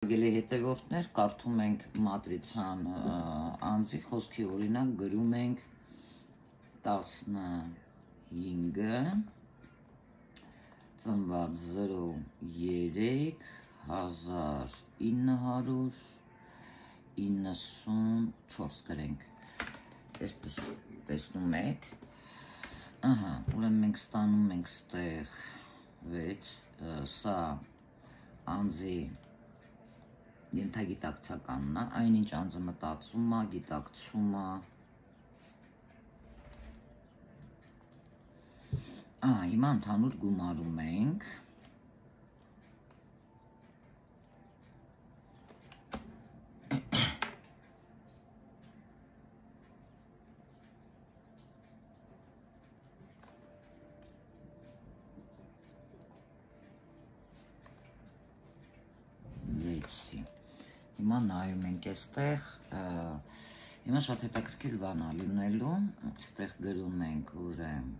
Գելի հետևորդներ, կարդում ենք մատրիցան անձի խոսքի օրինակ գրում ենք 15-ը ծնված 03-1994 գրենք, այսպես տեսնում եք, ուրեմն մենք ստանում ենք ստեղ 6, սա անձի ենթագիտակցականն է, այնինչ անձը մտածում է, գիտակցում է, հիմա ընդհանուր գումարում ենք, հիմա նայում ենք այստեղ, հիմա շատ հետաքրքիր բան է լինելու, այստեղ գրում ենք ուրեմն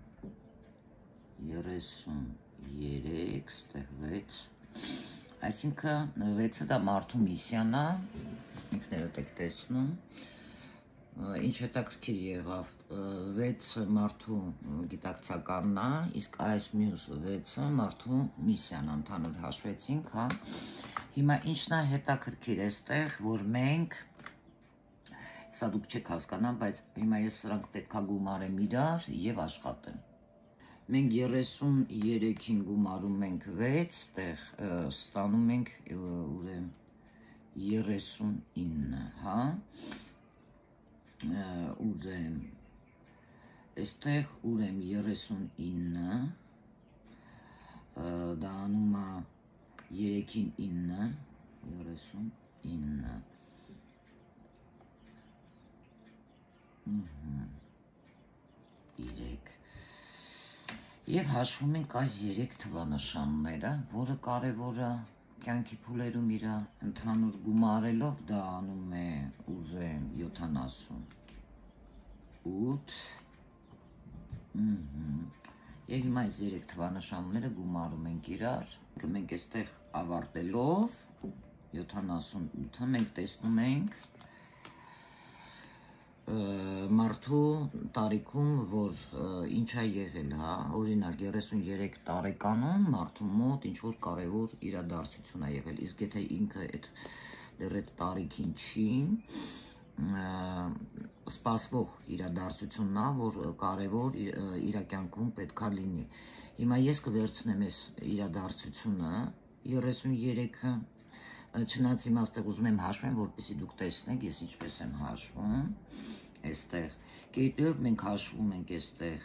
33, այստեղ 6, այսինքն 6-ը դա մարդու միսիան է, ինքներդ եք տեսնում, ինչ հետաքրքիր եղավ, 6-ը մարդու գիտակցականն է, իսկ այս մյուս 6-ը մարդու միսիան, ընդհանուր հաշվեցինք, հա։ Հիմա ինչն է հետաքրքիր այստեղ, որ մենք, սա դուք չեք հասկանա, բայց հիմա ես սրանք պետք է գումարեմ իրար և աշխատեմ։ Մենք 33-ին գումարում ենք 6, այստեղ ստանում ենք ուրեմն 39, հա, ուրեմն, այստեղ ուրեմն 39, դա անում է 3-ին 9, 39, և հաշվում ենք այս 3 թվանշանները, որը կարևորը կյանքի փուլերում իր ընդհանուր գումարելով դա անում է ուզեմ 78, և հիմա այս 3 թվանշանները գումարում ենք իրար, մենք այստեղ ավարտելով 78-ը մենք տեսնում ենք մարդու տարիքում, որ ինչ է եղել, հա, օրինակ 33 տարեկանում մարդու մոտ ինչ-որ կարևոր իրադարձություն է եղել, իսկ եթե ինքը այդ տարիքին չի, սպասվող իրադարձությունն է, որ կարևոր իր կյանքում պետք է լինի։ Հիմա ես կվերցնեմ այս իրադարձությունը 33-ը, չնայած հիմա այստեղ ուզում եմ հաշվեմ, որպեսզի դուք տեսնեք ես ինչպես եմ հաշվում, այստեղ, գիտեք մենք հաշվում ենք այստեղ,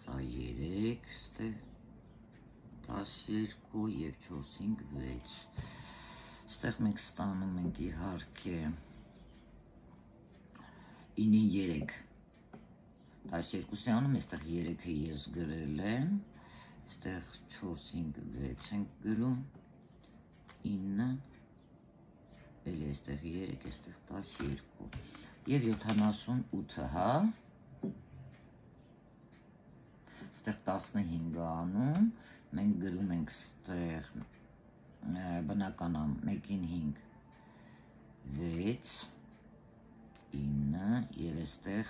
սա 3, այստեղ 12 և 4-5, 6, այստեղ մենք ստանում ենք իհարկե 9-ին 3, 12-ի անում, այստեղ 3-ը ես գրել եմ, այստեղ 4-5, 6 ենք գրում, 9, էլ այստեղ 3, այստեղ 12, և 78-ը, հա, այստեղ 15-ը անում, մենք գրում ենք այստեղ բնականամ 1-ին 5, 6, 9 և այստեղ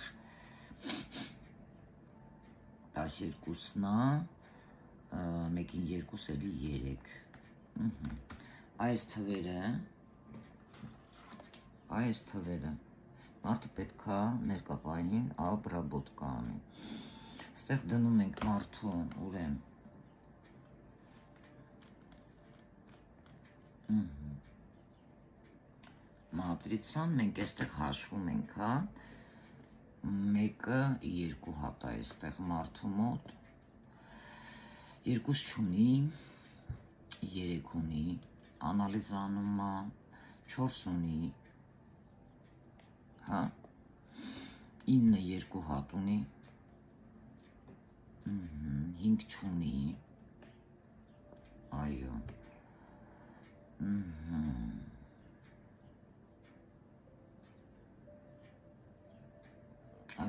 12-ն է, 1-ին 2 էլի 3, այս թվերը մարդը պետք է ներկապային ապրաբոտկա անի, այստեղ դնում ենք մարդու ուրեմն մատրիցան, մենք այստեղ հաշվում ենք, հա, 1-ը 2 հատ է այստեղ մարդու մոտ, 2 չունի, 3 ունի, անալիզանում է, 4 ունի, հա, 9-ը 2 հատ ունի, 5 չունի,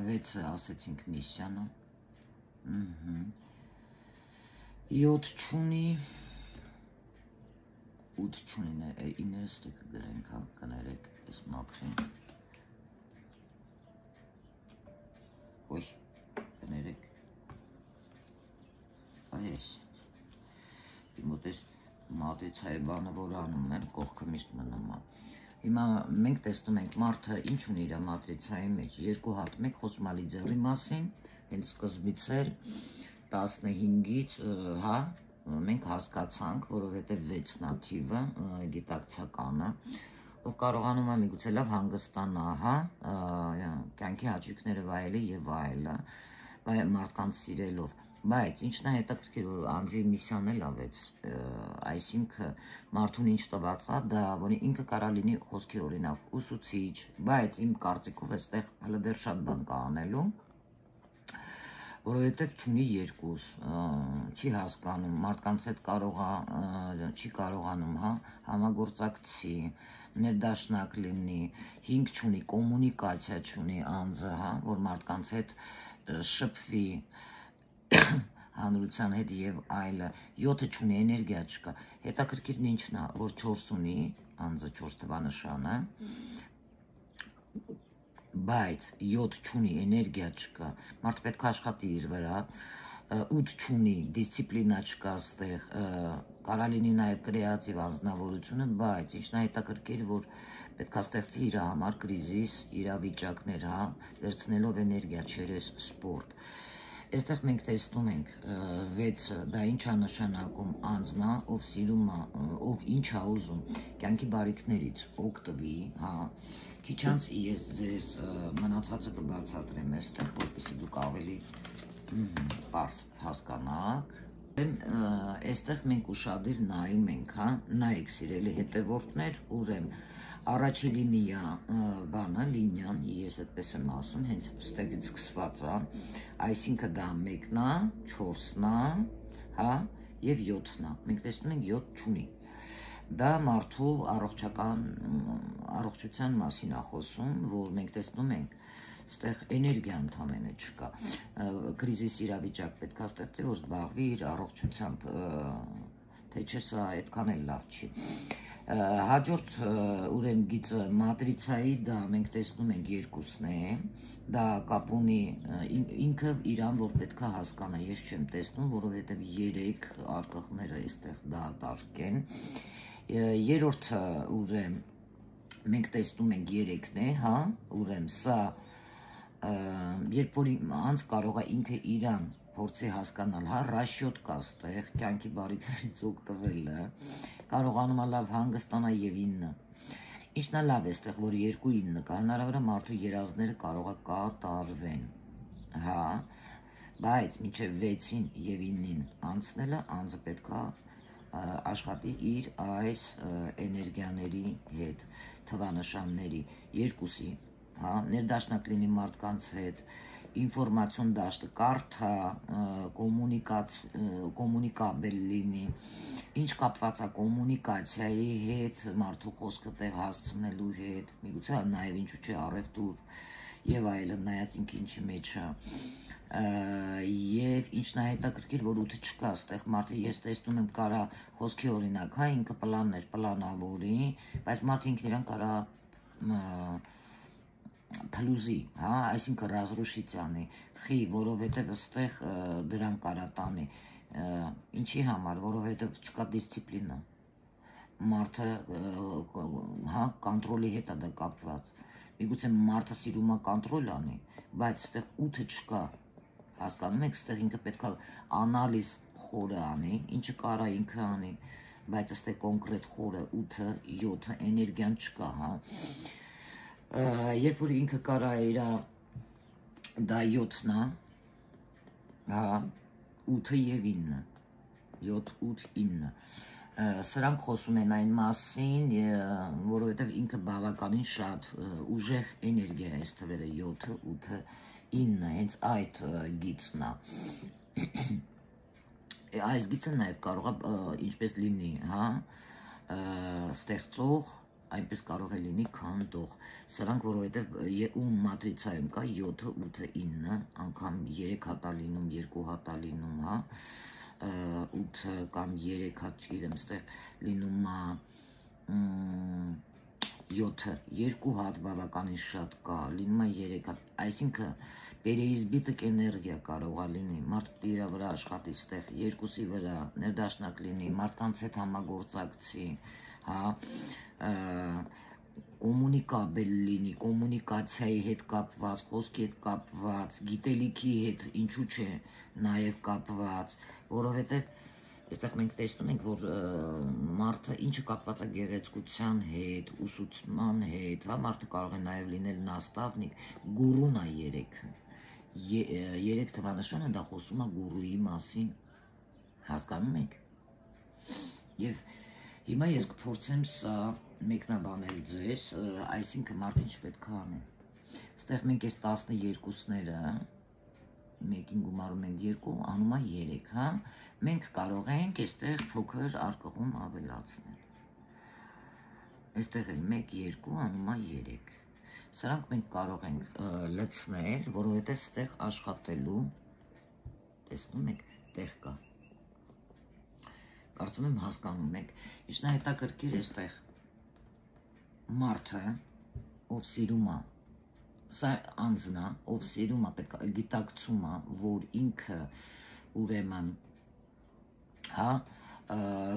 6-ը ասեցինք միսիանը, 7 չունի, 8 չունի, 9-ը ստիքը գրենք, կներեք, ես մաքրին, ոյ, կներեք, այս, իր մոտ ես մատիցայի բանը, որ անում եմ, կողքը միշտ մնում է, հիմա մենք տեսնում ենք մարդը ինչ ունի իր մատրիցայի մեջ, 2 հատ, մեկ խոսմալի ձեռի մասին, հենց սկզբից էլ 15-ից, հա, մենք հասկացանք, որովհետև 6-ն է թիվը, գիտակցականը, ով կարողանում է միգուցե լավ հանգստանա, հա, կյանքի հաճույքները վայելի եւ այլը, մարդկանց սիրելով, բայց ինչն է հետաքրքիր, որ անձի միսիան էլ ավեց, այսինքն մարդուն ինչ տված է, դա որ ինքը կարա լինի խոսքի օրինակ ուսուցիչ, բայց իմ կարծիքով այստեղ հələ դեռ շատ բան կա անելու, որովհետև չունի երկուս, չի հասկանում, մարդկանց հետ չի կարողանում, հա, համագործակցի, ներդաշնակ լինի, 5 չունի, կոմունիկացիա չունի անձը, հա, որ մարդկանց հետ շփվի, հանրության հետ եւ այլը, 7-ը չունի, էներգիա չկա, հետաքրքիրն ինչն է, որ 4 ունի, անձը 4 թվանշանը, բայց 7 չունի, էներգիա չկա, մարդ պետք է աշխատի իր վրա, 8 չունի, դիսցիպլինա չկա ստեղ, կարա լինի նաեւ կրեատիվ անձնավորությունը, բայց ինչն է հետաքրքիր, որ պետք է ստեղծի իր համար կրիզիս, իրավիճակներ, հա, վերցնելով էներգիա, չերես սպորտ։ Այստեղ մենք տեսնում ենք 6-ը, դա ինչ է նշանակում, անձն է, ով սիրում է, ով ինչ է ուզում, կյանքի բարիքներից օգտվի, հա, քիչ անց ես ձեզ մնացածը կբացատրեմ այստեղ, որպեսզի դուք ավելի պարզ հասկանաք։ Այստեղ մենք ուշադիր նայում ենք, հա, նայեք սիրելի հետևորդներ, ուրեմն առաջի լինիա բանը, լինիան, ես այդպես եմ ասում, հենց ստեղից սկսված է, այսինքն դա 1-ն է, 4-ն է, հա, եւ 7-ն է, մենք տեսնում ենք 7 չունի, դա մարդու առողջության մասին է խոսում, որ մենք տեսնում ենք, ստեղ էներգիա ընդամենը չկա, կրիզիս իրավիճակ պետք է ստեղծի, որ զբաղվի իր առողջությամբ, թե չէ սա այդքան էլ լավ չի։ Հաջորդ ուրեմն գիծը մատրիցայի, դա մենք տեսնում ենք 2-ն է, դա կապ ունի ինքը իրան, որ պետք է հասկանա, ես չեմ տեսնում, որովհետև 3 արկղները այստեղ դատարկ են, երրորդը ուրեմն մենք տեսնում ենք 3-ն է, հա, ուրեմն սա երբ որ անձ կարող է ինքը իրան փորձի հասկանալ, հա, ռաշիոտ կա ստեղ, կյանքի բարիքներից օգտվելը, կարողանում է լավ հանգստանա եւ 9։ Ինչն է լավ այստեղ, որ 2-9 կա, հնարավոր է մարդու երազները կարող է կատարվեն, հա, բայց մինչեւ 6-ին եւ 9-ին անցնելը անձը պետք է աշխատի իր այս էներգիաների հետ, թվանշանների, 2-ի, հա, ներդաշնակ լինի մարդկանց հետ, ինֆորմացիոն դաշտը կարդա, կոմունիկաբել լինի, ինչ կապված է կոմունիկացիայի հետ, մարդու խոսքը տեղ հասցնելու հետ, միգուցե նաև ինչու՞ չէ առևտուր եւ այլն, նայած ինքը ինչի մեջ է, եւ ինչն է հետաքրքիր, որ 8-ը չկա, այստեղ մարդը ես տեսնում եմ կարա խոսքի օրինակ, հա, ինքը պլաններ պլանավորի, բայց մարդը ինքն իրան կարա փլուզի, հա, այսինքն ռազրուշիցիանի, խի, որովհետև այստեղ դրան կարա տանի, ինչի համար, որովհետև չկա դիսցիպլինա, մարդը, հա, կոնտրոլի հետ է դա կապված, միգուցե մարդը սիրում է կոնտրոլ անի, բայց այստեղ 8-ը չկա, հասկանում եք, այստեղ ինքը պետք է անալիզ խորը անի, ինչը կարա ինքը անի, բայց այստեղ կոնկրետ խորը 8-ը, 7-ը էներգիան չկա, հա, երբ որ ինքը կարա իր դա 7-ն է, հա, 8-ը եւ 9-ը, 7, 8, 9, սրանք խոսում են այն մասին, որովհետև ինքը բավականին շատ ուժեղ էներգիա է ստվերը 7-ը, 8-ը, 9-ը, հենց այդ գիծն է, այս գիծը նաև կարող է ինչպես լինի, հա, ստեղծող այնպես կարող է լինի քանդող, սրանք որովհետև ու մատրիցայում կա 7, 8, 9, անգամ 3 հատ է լինում, 2 հատ է լինում, հա, 8 կամ 3 հատ, չգիտեմ, ստեղ լինում է 7, 2 հատ բավականին շատ կա, լինում է 3 հատ, այսինքն պերեիզբիտիկ էներգիա կարող է լինի, մարդ պիտի իր վրա աշխատի, ստեղ երկուսի վրա ներդաշնակ լինի, մարդկանց հետ համագործակցի, հա, կոմունիկաբել լինի, կոմունիկացիայի հետ կապված, խոսքի հետ կապված, գիտելիքի հետ, ինչու չէ, նաև կապված, որովհետև այստեղ մենք տեսնում ենք, որ մարդը ինչը կապված է գեղեցկության հետ, ուսուցման հետ, հա, մարդը կարող է նաև լինել նաստավնիկ, գուրուն է 3-ը, 3 թվանշանը դա խոսում է գուրուի մասին, հասկանում եք, և հիմա ես կփորձեմ սա մեկնաբանել ձեզ, այսինքն մարդը ինչ պետք է անի, ստեղ մենք այս 12-ները, մեկին գումարում ենք 2, անում է 3, հա, մենք կարող ենք այստեղ փոքր արկղում ավելացնել, այստեղ էլ 1, 2, անում է 3, սրանք մենք կարող ենք լցնել, որովհետև ստեղ աշխատելու, տեսնում եք, տեղ կա, կարծում եմ հասկանում եք, ինքնահետաքրքիր այստեղ մարդը, ով սիրում է, սա անձն է, ով սիրում է, պետք է գիտակցում է, որ ինքը ուրեմն, հա,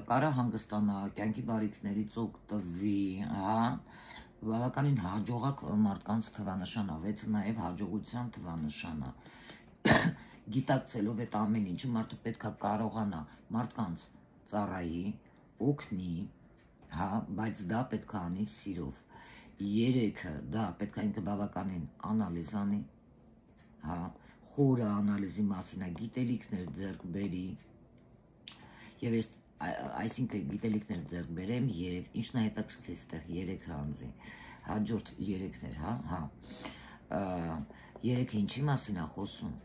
կարա հանգստանա, կյանքի բարիքներից օգտվի, հա, բավականին հաջողակ մարդկանց թվանշան է, 6-ը նաև հաջողության թվանշան է, գիտակցելով այդ ամեն ինչը մարդը պետք է կարողանա մարդկանց ծառայի, օգնի, հա, բայց դա պետք է անի սիրով, 3-ը դա պետք է ինքը բավականին անալիզ անի, հա, խորը անալիզի մասին է, գիտելիքներ ձեռք բերի, և այսինքն գիտելիքներ ձեռք բերեմ և ինչն է հետաքրքիր այստեղ 3-ը անձի, հաջորդ 3-ներ, հա, 3-ը ինչի մասին է խոսում,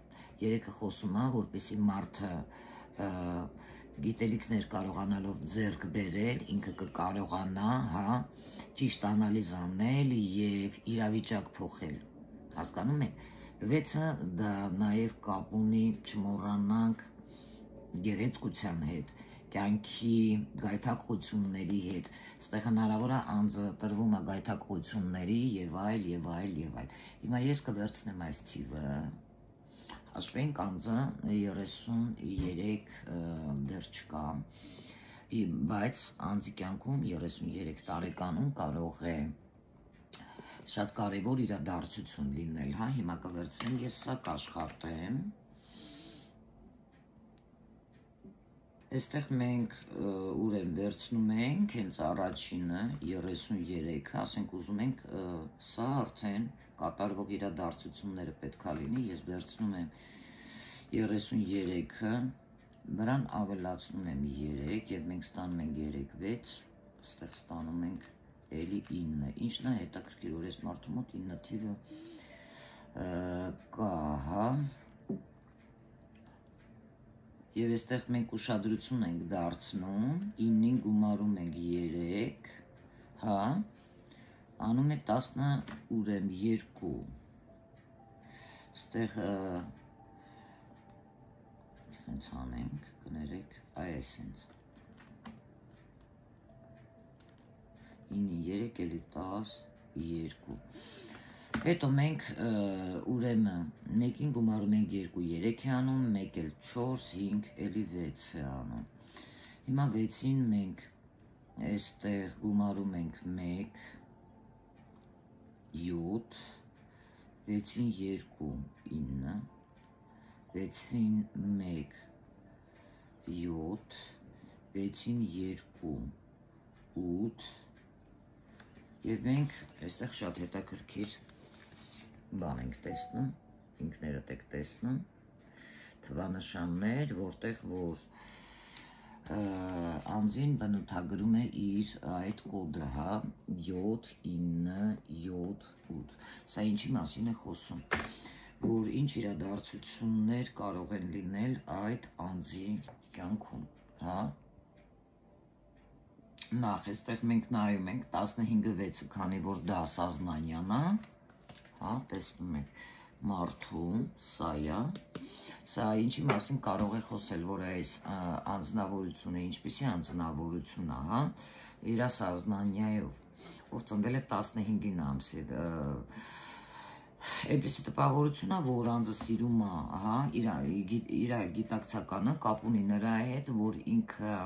3-ը խոսում է, որպեսզի մարդը գիտելիքներ կարողանալով ձեռք բերել, ինքը կկարողանա, հա, ճիշտ անալիզ անել և իրավիճակ փոխել, հասկանում եք, 6-ը դա նաև կապ ունի, չմոռանանք գեղեցկության հետ, կյանքի գայթակղությունների հետ, ստեղ հնարավոր է անձը տրվում է գայթակղությունների և այլ, և այլ, և այլ, հիմա ես կվերցնեմ այս թիվը, հաշվենք անձը 33 դեռ չկա, բայց անձի կյանքում 33 տարեկանում կարող է շատ կարևոր իրադարձություն լինել, հա, հիմա կվերցնեմ, ես սա կաշխատեմ, այստեղ մենք ուրեմն վերցնում ենք հենց առաջինը 33, ասենք ուզում ենք սա արդեն կատարվող իրադարձությունները պետք է լինի, ես վերցնում եմ 33-ը, վրան ավելացնում եմ 3 և մենք ստանում ենք 3, 6, ստեղ ստանում ենք էլի 9, ինչն է հետաքրքիր, որ ես մարդու մոտ 9 թիվը կա, հա, և այստեղ մենք ուշադրություն ենք դարձնում, 9-ին գումարում ենք 3, հա, անում է 10 ուրեմ 2, ստեղ սենց անենք, կներեք, այսենց, 9-ին 3, էլի 10, 2, հետո մենք ուրեմն 1-ին գումարում ենք 2, 3 է անում, 1 էլ 4, 5, էլի 6 է անում, հիմա 6-ին մենք այստեղ գումարում ենք 1, 7, 6-ին 2, 9, 6-ին 1, 7, 6-ին 2, 8, և մենք այստեղ շատ հետաքրքիր բան ենք տեսնում, ինքներդ եք տեսնում, թվանշաններ, որտեղ որ անձին բնութագրում է իր այդ կոդը, հա, 7, 9, 7, 8, սա ինչի մասին է խոսում, որ ինչ իրադարձություններ կարող են լինել այդ անձի կյանքում, հա, նախ այստեղ մենք նայում ենք 15-6, քանի որ դա սազնանյան է, հա, տեսնում եք մարդու, սա է, սա ինչի մասին կարող է խոսել, որ այս անձնավորությունը, ինչպիսի անձնավորություն է, հա, իր սազնանյայով, ով ծնվել է 15 ամսի, այնպիսի տպավորություն է, որ անձը սիրում է, հա, իր գիտակցականը կապ ունի նրա հետ, որ ինքը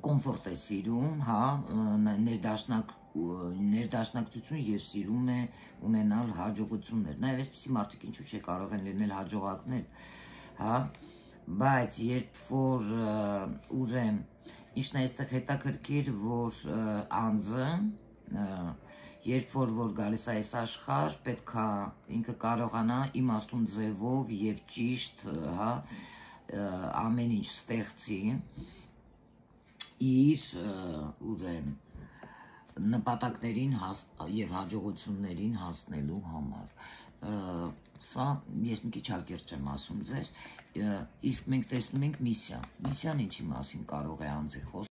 կոմֆորտ է սիրում, հա, ներդաշնակցություն և սիրում է ունենալ հաջողություններ, նաև այսպիսի մարդիկ ինչու չէ կարող են լինել հաջողակներ, հա, բայց երբ որ ուրեմն ինչն է այստեղ հետաքրքիր, որ անձը, երբ որ գալիս է այս աշխարհ, պետք է ինքը կարողանա իմաստուն ձևով և ճիշտ, հա, ամեն ինչ ստեղծի իր ուրեմն նպատակներին և հաջողություններին հասնելու համար։ Սա ես մի քիչ հակիրճ եմ ասում ձեզ, իսկ մենք տեսնում ենք միսիա։ Միսիան ինչի մասին կարող է անձի խոսել։